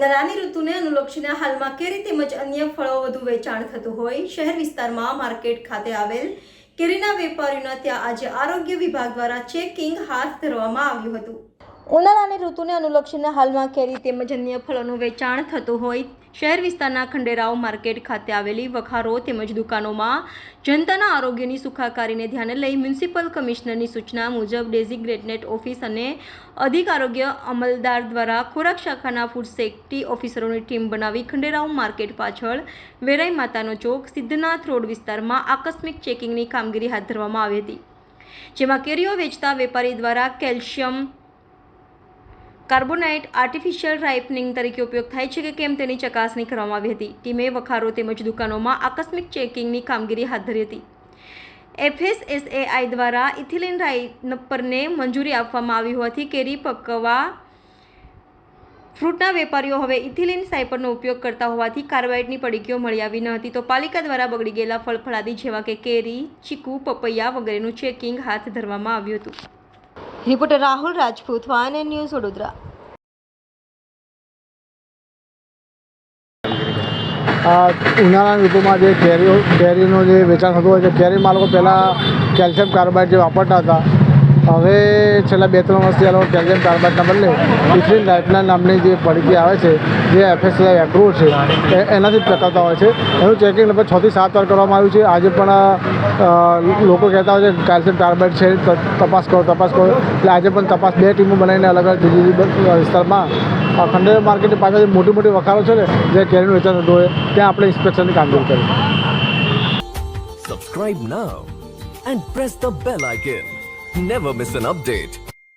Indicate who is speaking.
Speaker 1: ઉનાળાની ઋતુને અનુલક્ષીને હાલમાં કેરી તેમજ અન્ય ફળો વધુ વેચાણ થતું હોય શહેર વિસ્તારમાં માર્કેટ ખાતે આવેલ કેરીના વેપારીઓના ત્યાં આજે આરોગ્ય વિભાગ દ્વારા ચેકિંગ હાથ ધરવામાં આવ્યું હતું। ઉનાળાની ઋતુને અનુલક્ષીને હાલમાં કેરી તેમજ અન્ય ફળોનું વેચાણ થતું હોય શહેર વિસ્તારના ખંડેરાવ માર્કેટ ખાતે આવેલી વખારો તેમજ દુકાનોમાં જનતાના આરોગ્યની સુખાકારીને ધ્યાને લઈ મ્યુનિસિપલ કમિશનરની સૂચના મુજબ ડેઝિગ્નેટેડ ઓફિસ અને અધિક આરોગ્ય અમલદાર દ્વારા ખોરાક શાખાના ફૂડ સેફ્ટી ઓફિસરોની ટીમ બનાવી ખંડેરાવ માર્કેટ પાછળ વેરાઈ માતાનો ચોક સિદ્ધનાથ રોડ વિસ્તારમાં આકસ્મિક ચેકિંગની કામગીરી હાથ ધરવામાં આવી હતી, જેમાં કેરીઓ વેચતા વેપારી દ્વારા કેલ્શિયમ કાર્બોનેટ આર્ટિફિશિયલ રાઇપનિંગ તરીકે ઉપયોગ થાય છે કે કેમ તેની ચકાસણી કરવામાં આવી હતી। ટીમે વખારો તેમજ દુકાનોમાં આકસ્મિક ચેકિંગની કામગીરી હાથ ધરી હતી। FSSAI દ્વારા ઇથિલિન રાઇપરને મંજૂરી આપવામાં આવી હોવાથી કેરી પકવવા ફ્રૂટના વેપારીઓ હવે ઇથિલિન રાઇપરનો ઉપયોગ કરતા હોવાથી કાર્બાઇડની પડીકીઓ મળી આવી ન હતી, તો પાલિકા દ્વારા બગડી ગયેલા ફળફળાદી જેવા કે કેરી, ચીકુ, પપૈયા વગેરેનું ચેકિંગ હાથ ધરવામાં આવ્યું હતું। Reporter Rahul Rajput, van news, Vadodara.
Speaker 2: ઉનાળાની ઋતુમાં જે કેરીનું જે વેચાણ થતું હોય છે, કેરીમાં લોકો પહેલાં કેલ્શિયમ કાર્બાઇડ જે વાપરતા હતા, હવે છેલ્લા 2-3 વર્ષથી આ લોકો કેલ્શિયમ કાર્બાઇડના બદલે ઇથિલિન રાઇપનર નામની જે પડીકી આવે છે, જે FSSAI એપ્રુવ છે, એનાથી જ પકવતા હોય છે। એનું ચેકિંગ લગભગ 6 થી 7 વાર કરવામાં આવ્યું છે। આજે પણ લોકો કહેતા હોય છે કે કેલ્શિયમ કાર્બાઇડ છે, તપાસ કરો। એટલે આજે પણ તપાસ 2 ટીમો બનાવીને અલગ અલગ જુદી વિસ્તારમાં ખંડેરાવ માર્કેટની પાછળ મોટી વખારો છે ને, જે કેરીનું વેચાણ થતું હોય ત્યાં આપણે ઇન્સ્પેક્શનની કામગીરી કરી।
Speaker 3: Subscribe now and press the bell icon. Never miss an update.